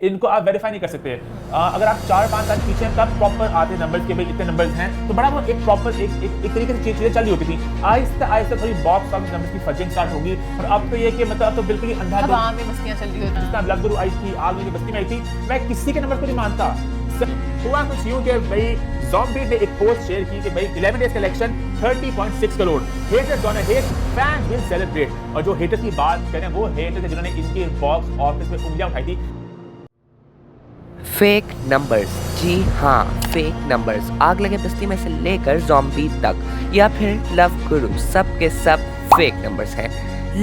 इनको आप वेरीफाई नहीं कर सकते। अगर आप 4-5 साल पीछे तब प्रॉपर आते नंबर्स के भाई इतने नंबर्स हैं, तो बड़ा वो एक प्रॉपर एक तरीके से चीजें चल रही होती थी। आहिस्ता आहिस्ता थोड़ी बॉक्स ऑफिस नंबर्स की फजिंग स्टार्ट होगी, और अब तो ये कि मतलब अब तो बिल्कुल ही हवा में मस्तियां चल रही होती हैं। जिस तरह लव गुरु आई थी, आग लगी बस्ती में आई थी, मैं किसी के नंबर को नहीं मानता। हुआ कुछ यूं कि भाई ज़ॉम्बीट ने एक पोस्ट शेयर की कि भाई 11 days collection 30.6 crore, haters gonna hate, fans will celebrate. और जो हेटर्स की बात करें वो हेटर्स हैं जिन्होंने इनके बॉक्स ऑफिस में उंगलियां उठाई थी। फेक नंबर्स, जी हाँ, फेक नंबर्स। आग लगे बस्ती में से लेकर ज़ॉम्बी तक या फिर लव गुरु, सब के सब फेक नंबर्स हैं।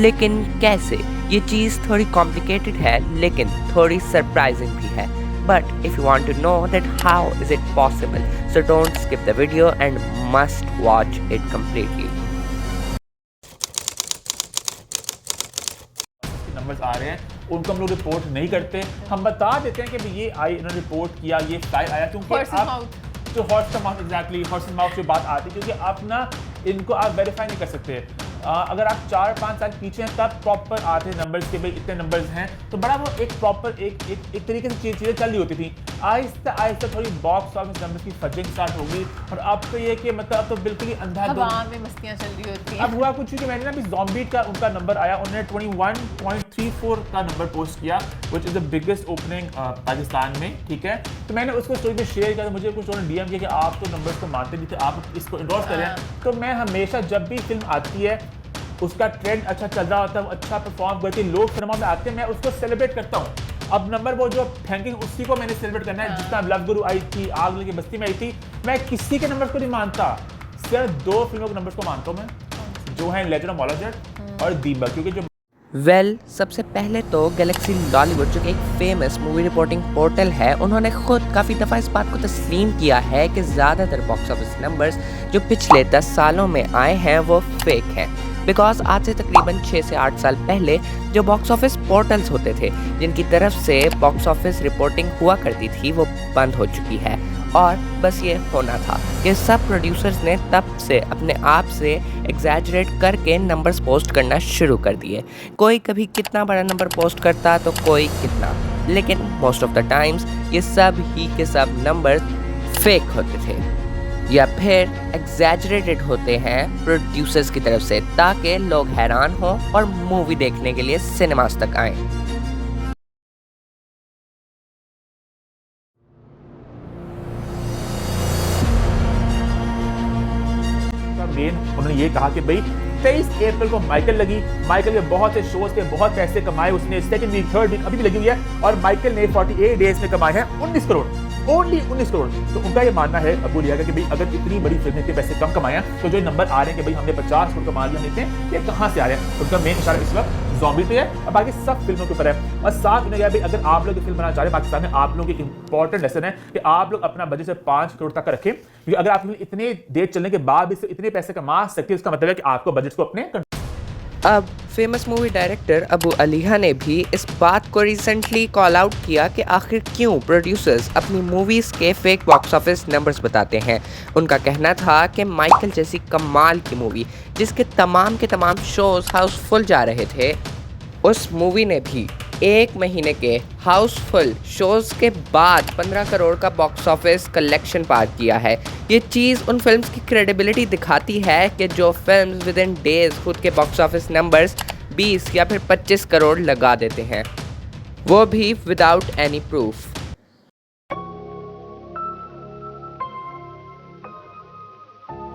लेकिन कैसे? ये चीज़ थोड़ी कॉम्प्लिकेटेड है लेकिन थोड़ी सरप्राइजिंग भी है। But if you want to know that how is it possible, so don't skip the video and must watch it completely. Numbers आ रहे हैं उनको हम लोग रिपोर्ट नहीं करते, हम बता देते हैं कि ये आई, इन्होंने रिपोर्ट किया, ये फ्लाई आया, क्योंकि आप जो horse mouth, exactly horse mouth की बात आती है, क्योंकि आप ना इनको आप वेरीफाई नहीं कर सकते। अगर आप 4-5 साल पीछे तब प्रॉपर आते नंबर्स के भाई इतने नंबर्स हैं, तो बड़ा वो एक प्रॉपर एक तरीके से चीजें चल रही होती थी। आहिस्ता आहिस्ता थोड़ी बॉक्स ऑफिस नंबर्स की फजिंग स्टार्ट होगी, और अब तो ये कि मतलब अब तो बिल्कुल ही हवा में मस्तियां चल रही होती हैं। अब हुआ कुछ कि मैंने ना अभी ज़ॉम्बीट का उनका नंबर आया, उन्होंने 21.34 का नंबर पोस्ट किया, which is the biggest opening Pakistan में, ठीक है। तो मैंने उसको स्टोरी पे शेयर किया, तो मुझे कुछ उन्होंने डीएम किया कि आप तो नंबर्स को मानते नहीं थे, आप इसको इंडोर्स करें। तो मैं हमेशा जब भी फिल्म आती है उसका ट्रेंड अच्छा चल रहा होता है, अच्छा परफॉर्म करती है, लोग सिनेमा में आते हैं, मैं उसको सेलिब्रेट करता हूँ। अब नंबर वो जो फेंकिंग उसी को मैंने सेलिब्रेट करना है। जिस तरह लव गुरु आई थी, आग लगी बस्ती में आई थी, मैं किसी के नंबर को नहीं मानता, सिर्फ 2 फिल्मों के नंबर्स को मानता हूँ मैं, जो है लेजेंड ऑफ मौलाजेट और दीपक, क्योंकि जो सबसे पहले तो गैलेक्सी लॉलीवुड, जो कि एक फेमस मूवी रिपोर्टिंग पोर्टल है, उन्होंने खुद काफ़ी दफ़ा इस बात को तस्लीम किया है कि ज़्यादातर बॉक्स ऑफिस नंबर्स जो पिछले 10 सालों में आए हैं वो फेक हैं। बिकॉज आज से तकरीबन 6 से 8 साल पहले जो बॉक्स ऑफिस पोर्टल्स होते थे जिनकी तरफ से बॉक्स ऑफिस रिपोर्टिंग हुआ करती थी वो बंद हो चुकी है, और बस ये होना था कि सब प्रोड्यूसर्स ने तब से अपने आप से एग्जैजरेट करके नंबर्स पोस्ट करना शुरू कर दिए। कोई कभी कितना बड़ा नंबर पोस्ट करता तो कोई कितना, लेकिन मोस्ट ऑफ द टाइम्स ये सब ही के सब नंबर फेक होते थे या फिर एग्जैजरेटेड होते हैं प्रोड्यूसर्स की तरफ से, ताकि लोग हैरान हों और मूवी देखने के लिए सिनेमास तक आएं। मेन उन्होंने ये कहा कि भाई 23 अप्रैल को माइकल लगी, माइकल के बहुत से शोज के बहुत पैसे कमाए उसने, सेकंड वीक थर्ड वीक अभी भी लगी हुई है, और माइकल ने 48 डेज में कमाए हैं 19 करोड़, ओनली 19 करोड़। तो उनका ये मानना है अबू लिया का कि भाई अगर इतनी बड़ी फिल्म के पैसे कम कमाए हैं, तो जो नंबर आ रहे हैं कि भाई हमने 50 करोड़ कमा लिया, हमने ये कहाँ से आ रहे हैं। उनका मेन इशारा इस वक्त ज़ॉम्बी पे है और बाकी सब फिल्मों के ऊपर है। और साथ उन्होंने कहा भाई अगर आप लोग फिल्म बनाना चाह रहे हैं पाकिस्तान में, आप लोगों की इंपॉर्टेंट लेसन है कि आप लोग अपना बजट से 5 करोड़ तक का रखें, क्योंकि अगर आप इतने देर चलने के बाद भी इतने पैसे कमा सकते हैं, इसका मतलब है कि आपको बजट को अपने। अब फेमस मूवी डायरेक्टर अबू अलीहा ने भी इस बात को रिसेंटली कॉल आउट किया कि आखिर क्यों प्रोड्यूसर्स अपनी मूवीज़ के फेक बॉक्स ऑफिस नंबर्स बताते हैं। उनका कहना था कि माइकल जैसी कमाल की मूवी जिसके तमाम के तमाम शोज हाउसफुल जा रहे थे, उस मूवी ने भी 1 महीने के हाउसफुल शोज़ के बाद 15 करोड़ का बॉक्स ऑफिस कलेक्शन पार किया है। ये चीज़ उन फिल्म्स की क्रेडिबिलिटी दिखाती है कि जो फिल्म्स विद इन डेज खुद के बॉक्स ऑफिस नंबर्स 20 या फिर 25 करोड़ लगा देते हैं, वो भी विदाउट एनी प्रूफ।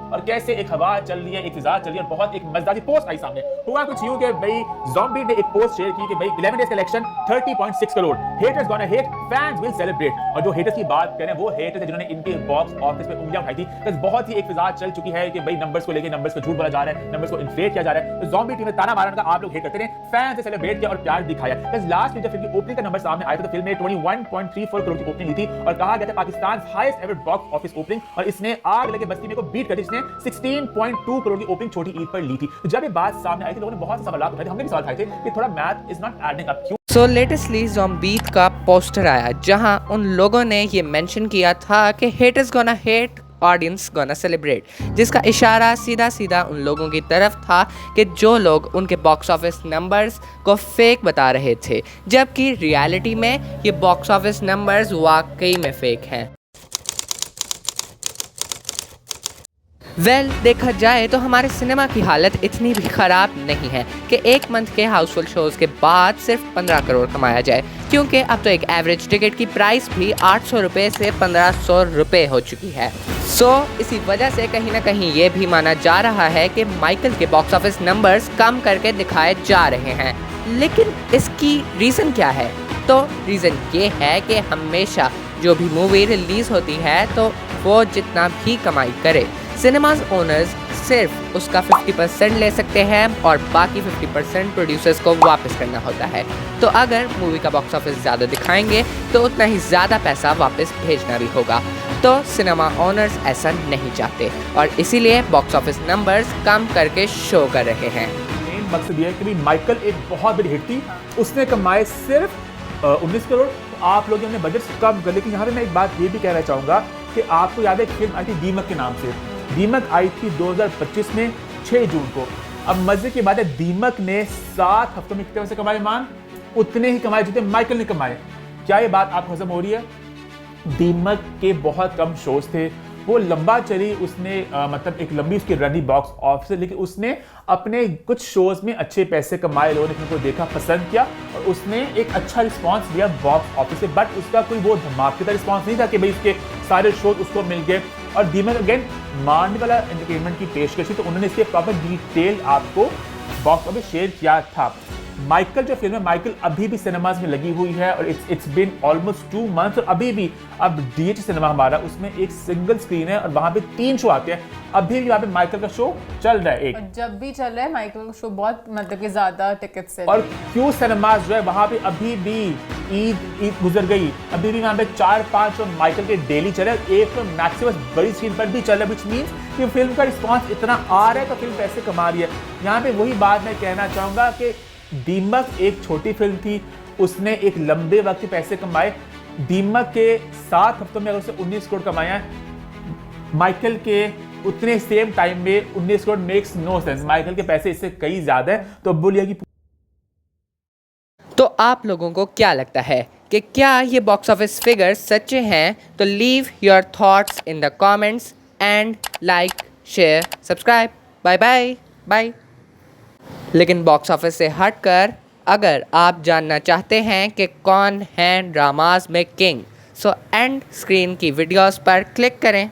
और कैसे एक हवा चल रही है, एक फिजा चल रही है, और बहुत एक मजेदार पोस्ट आई सामने। हुआ कुछ यूं कि भाई ज़ॉम्बीट ने एक पोस्ट शेयर की कि भाई 11 days collection 30.6 crore, haters gonna hate, fans will celebrate. और जो हेटर्स की बात करें वो हेटर्स हैं जिन्होंने इनके बॉक्स ऑफिस पे उंगलियां उठाई थी। तो बहुत ही एक फिजा चल चुकी है कि भाई नंबर्स को लेके नंबर्स को झूठ बोला जा रहा है, नंबर्स को इन्फ्लेट किया जा रहा है। तो ज़ॉम्बीट टीम ने ताना मारा का आप लोग हेट करते रहे, फैंस ने सेलिब्रेट किया और प्यार दिखाया। तो लास्ट में जब फिल्म की ओपनिंग का नंबर सामने आया था तो फिल्म ने 21.34 करोड़ की ओपनिंग ली थी, और कहा गया था Pakistan highest ever box office opening, और इसने आग लगे बस्ती में को बीट कर दी, जिसने 16.2 करोड़ की ओपनिंग छोटी ईद पर ली थी। तो जब ये बात सामने आई थी लोगों ने बहुत सवाल उठाए थे, हमने भी सवाल उठाए थे कि थोड़ा math is not adding up. So latestly ज़ॉम्बीट का पोस्टर आया जहां उन लोगों ने ये मेंशन किया था कि haters gonna hate, audience gonna celebrate, जिसका इशारा सीधा सीधा उन लोगों की तरफ था कि जो लोग उनके बॉक्स ऑफिस नंबर्स को फेक बता रहे थे, जबकि रियलिटी में ये बॉक्स ऑफिस नंबर्स वाकई में फेक हैं। देखा जाए तो हमारे सिनेमा की हालत इतनी भी ख़राब नहीं है कि एक मंथ के हाउसफुल शोज़ के बाद सिर्फ 15 करोड़ कमाया जाए, क्योंकि अब तो एक एवरेज टिकट की प्राइस भी 800 रुपये से 1500 रुपये हो चुकी है। इसी वजह से कहीं ना कहीं ये भी माना जा रहा है कि माइकल के बॉक्स ऑफिस नंबर्स कम करके दिखाए जा रहे हैं। लेकिन इसकी रीज़न क्या है? तो रीज़न ये है कि हमेशा जो भी मूवी रिलीज़ होती है तो वो जितना भी कमाई करे, सिनेमाज ओनर्स सिर्फ उसका 50% ले सकते हैं और बाकी 50% प्रोड्यूसर्स को वापस करना होता है। तो अगर मूवी का बॉक्स ऑफिस ज़्यादा दिखाएंगे तो उतना ही ज़्यादा पैसा वापस भेजना भी होगा। तो सिनेमा ओनर्स ऐसा नहीं चाहते और इसीलिए बॉक्स ऑफिस नंबर्स कम करके शो कर रहे हैं। मेन मकसद ये है कि भाई माइकल एक बहुत बड़ी हिट थी, उसने कमाए सिर्फ 19 करोड़। तो आप लोग अपने बजट कम कर, लेकिन यहाँ पे मैं एक बात ये भी कहना चाहूँगा कि आपको याद है एक फिल्म आई थी दीमक के नाम से। दीमक आई थी 2025 में 6 जून को। अब मजे की बात है, दीमक ने 7 हफ्तों में कितने पैसे कमाए मान? उतने ही कमाए जितने माइकल ने कमाए। क्या ये बात आपको हजम हो रही है? दीमक के बहुत कम शोज थे, वो लंबा चली, उसने मतलब एक लंबी उसकी रनी बॉक्स ऑफिस, लेकिन उसने अपने कुछ शोज में अच्छे पैसे कमाए, लोगों ने फिल्म को देखा, पसंद किया और उसने एक अच्छा रिस्पांस दिया बॉक्स ऑफिस से। बट उसका कोई वो धमाकेदार रिस्पांस नहीं था कि भाई इसके सारे शोज उसको मिल गए। और दीमक अगेन मारने वाला एंटरटेनमेंट की पेशकश थी, तो उन्होंने इसके प्रॉपर डिटेल आपको बॉक्स ऑफिस शेयर किया था। माइकल जो फिल्म है, माइकल अभी भी सिनेमाज में लगी हुई है और इट्स बीन ऑलमोस्ट 2 मंथ्स और अभी भी अब डीएच सिनेमा हमारा, उसमें एक सिंगल स्क्रीन है और वहां पे 3 शो आते हैं। अभी भी वहां पे माइकल का शो चल रहा है एक, और जब भी चल रहा है माइकल का शो बहुत मतलब कि ज्यादा टिकट सेल। और क्यू सिनेमाज जो है वहां पे अभी भी ईद गुजर गई, अभी भी वहां पे 4-5 शो माइकल के डेली चल रहे हैं। एक तो मैक्सिमम बड़ी स्क्रीन पर भी चल रहा है, विच मीन्स कि फिल्म का रिस्पॉन्स इतना आ रहा है तो फिल्म पैसे कमा रही है। यहाँ पे वही बात मैं कहना चाहूंगा कि दीमक एक छोटी फिल्म थी, उसने एक लंबे वक्त के पैसे कमाए। दीमक के 7 हफ्तों में अगर उसने 19 करोड़ कमाया है, माइकल के उतने सेम टाइम में 19 crore makes no sense. Michael के पैसे इससे कई ज्यादा है। तो बोलिए कि तो आप लोगों को क्या लगता है कि क्या ये बॉक्स ऑफिस फिगर्स सच्चे हैं? तो leave your thoughts in the comments and like, share, subscribe. Bye bye bye. लेकिन बॉक्स ऑफिस से हटकर अगर आप जानना चाहते हैं कि कौन है ड्रामाज में किंग, सो एंड स्क्रीन की वीडियोस पर क्लिक करें।